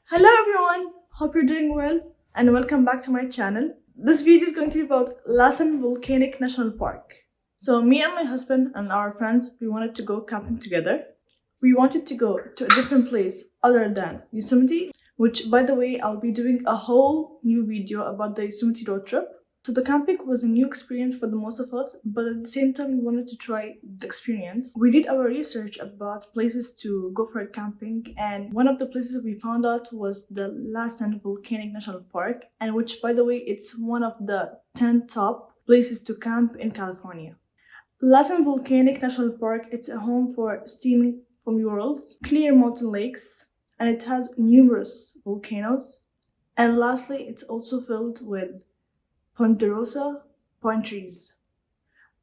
Hello everyone, hope you're doing well and welcome back to my channel. This video is going to be about Lassen Volcanic National Park. So me and my husband and our friends, we wanted to go camping together. We wanted to go to a different place other than Yosemite, which by the way, I'll be doing a whole new video about the Yosemite road trip. So the camping was a new experience for the most of us, but at the same time we wanted to try the experience. We did our research about places to go for camping, and one of the places we found out was the Lassen Volcanic National Park, and which by the way it's one of the 10 top places to camp in California. Lassen Volcanic National Park, it's a home for steaming from worlds, clear mountain lakes, and it has numerous volcanoes. And lastly, it's also filled with ponderosa pine trees.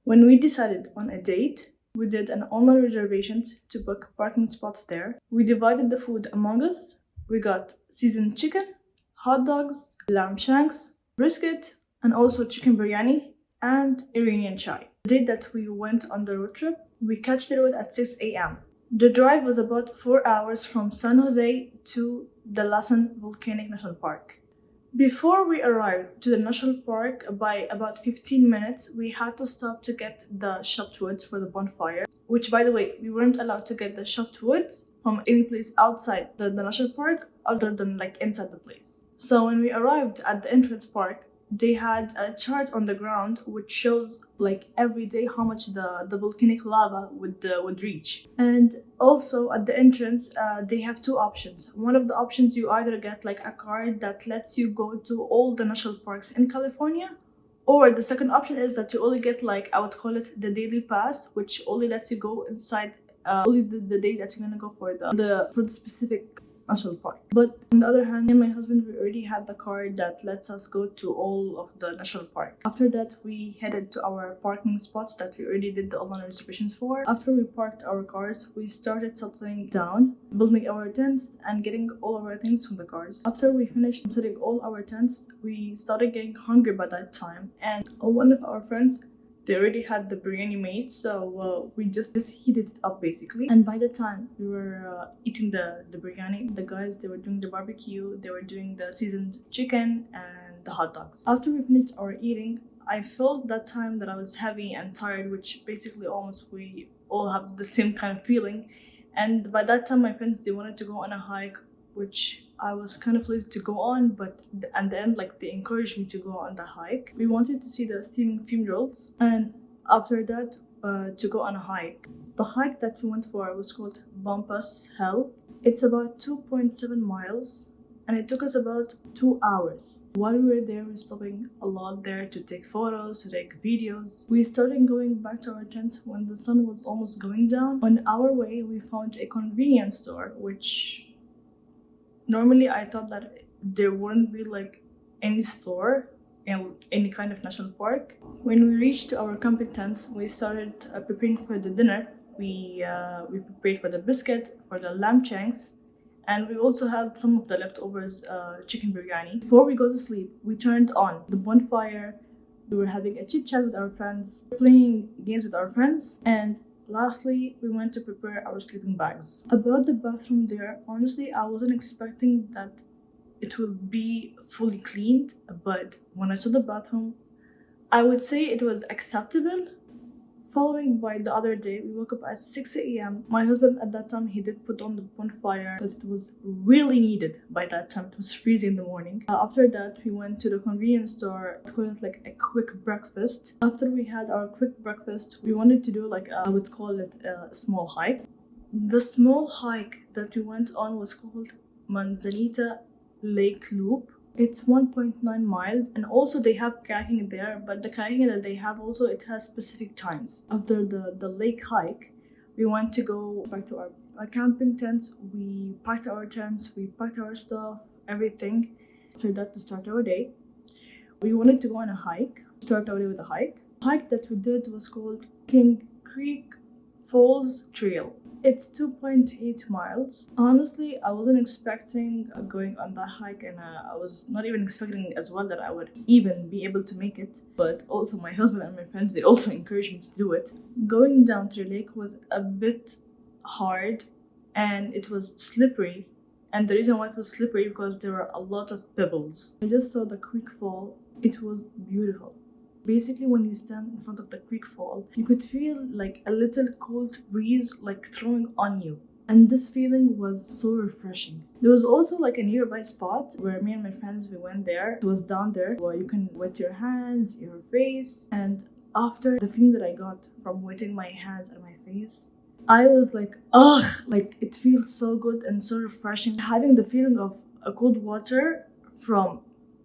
When we decided on a date, we did an online reservations to book parking spots there. We divided the food among us. We got seasoned chicken, hot dogs, lamb shanks, brisket, and also chicken biryani and Iranian chai. The day that we went on the road trip, we catch the road at 6 a.m. The drive was about 4 hours from San Jose to the Lassen Volcanic National Park. Before we arrived to the national park, by about 15 minutes, we had to stop to get the chopped woods for the bonfire, which by the way, we weren't allowed to get the chopped woods from any place outside the national park other than like inside the place. So when we arrived at the entrance park, they had a chart on the ground which shows like every day how much the volcanic lava would reach. And also at the entrance they have two options. One of the options, you either get like a card that lets you go to all the national parks in California, or the second option is that you only get like, I would call it the daily pass, which only lets you go inside only the day that you're gonna go for the specific national park. But on the other hand, me and my husband, we already had the card that lets us go to all of the national park. After that, we headed to our parking spots that we already did the online reservations for. After we parked our cars, we started settling down, building our tents and getting all of our things from the cars. After we finished setting all our tents, we started getting hungry by that time, and one of our friends, they already had the biryani made, so we just heated it up basically. And by the time we were eating the biryani, the guys, they were doing the barbecue, they were doing the seasoned chicken and the hot dogs. After we finished our eating, I felt that time that I was heavy and tired, which basically almost we all have the same kind of feeling. And by that time, my friends, they wanted to go on a hike, which I was kind of lazy to go on, but at the end, like, they encouraged me to go on the hike. We wanted to see the steaming funerals, and after that, to go on a hike. The hike that we went for was called Bumpus Hill. It's about 2.7 miles, and it took us about 2 hours. While we were there, we were stopping a lot there to take photos, to take videos. We started going back to our tents when the sun was almost going down. On our way, we found a convenience store, which normally I thought that there wouldn't be like any store in any kind of national park. When we reached our camping tents, we started preparing for the dinner. We prepared for the brisket, for the lamb shanks, and we also had some of the leftovers chicken biryani. Before we go to sleep, we turned on the bonfire. We were having a chit chat with our friends, playing games with our friends, and lastly, we went to prepare our sleeping bags. About the bathroom there, honestly, I wasn't expecting that it will be fully cleaned, but when I saw the bathroom, I would say it was acceptable. Following by the other day, we woke up at 6 a.m. My husband at that time, he did put on the bonfire because it was really needed by that time. It was freezing in the morning. After that, we went to the convenience store to call it like a quick breakfast. After we had our quick breakfast, we wanted to do like, I would call it a small hike. The small hike that we went on was called Manzanita Lake Loop. It's 1.9 miles, and also they have kayaking there, but the kayaking that they have also, it has specific times. After the lake hike, we went to go back to our camping tents. We packed our tents, we packed our stuff, everything. After that, to start our day, we wanted to go on a hike, start our day with a hike. The hike that we did was called King Creek Falls Trail. It's 2.8 miles. Honestly, I wasn't expecting going on that hike, and I was not even expecting as well that I would even be able to make it. But also my husband and my friends, they also encouraged me to do it. Going down to the lake was a bit hard, and it was slippery, And the reason why it was slippery because there were a lot of pebbles. I just saw the creek fall. It was beautiful. Basically, when you stand in front of the creek fall, you could feel like a little cold breeze like throwing on you. And this feeling was so refreshing. There was also like a nearby spot where me and my friends, we went there. It was down there where you can wet your hands, your face. And after the feeling that I got from wetting my hands and my face, I was like, ugh, like it feels so good and so refreshing. Having the feeling of a cold water from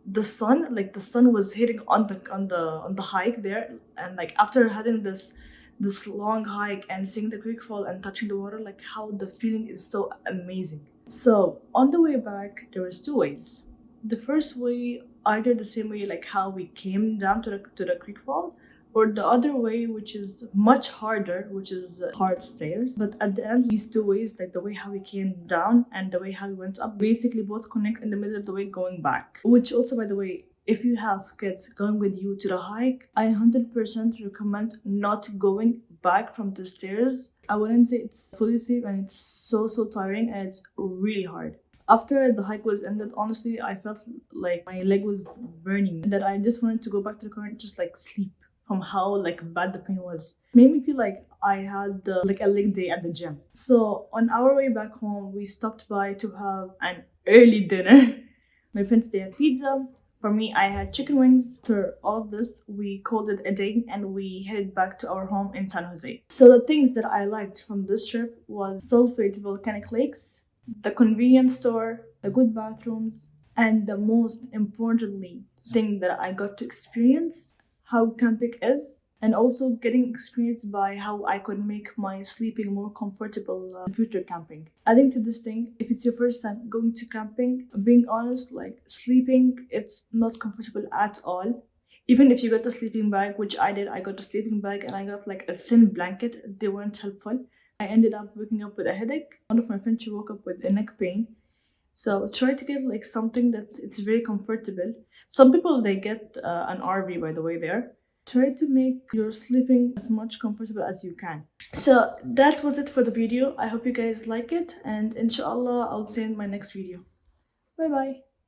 the sun, like the sun was hitting on the hike there, and like after having this long hike and seeing the creek fall and touching the water, like how the feeling is so amazing. So on the way back, there was two ways. The first way, either the same way like how we came down to the creek fall, or the other way, which is much harder, which is hard stairs. But at the end, these two ways, like the way how we came down and the way how we went up, basically both connect in the middle of the way going back. Which also, by the way, if you have kids going with you to the hike, I 100% recommend not going back from the stairs. I wouldn't say it's fully safe, and it's so tiring, and it's really hard. After the hike was ended, honestly, I felt like my leg was burning, that I just wanted to go back to the car and just like sleep from how like bad the pain was. It made me feel like I had like a leg day at the gym. So on our way back home, we stopped by to have an early dinner. My friends, they had pizza. For me, I had chicken wings. After all of this, we called it a day and we headed back to our home in San Jose. So the things that I liked from this trip was sulfate volcanic lakes, the convenience store, the good bathrooms, and the most importantly thing that I got to experience, how camping is, and also getting experience by how I could make my sleeping more comfortable in future camping. Adding to this thing, if it's your first time going to camping, being honest, like sleeping, it's not comfortable at all. Even if you got the sleeping bag, which I did, I got a sleeping bag and I got like a thin blanket, they weren't helpful. I ended up waking up with a headache. One of my friends, she woke up with a neck pain. So try to get like something that it's very comfortable. Some people, they get an RV, by the way, there. Try to make your sleeping as much comfortable as you can. So that was it for the video. I hope you guys like it, and inshallah I'll see you in my next video. Bye bye.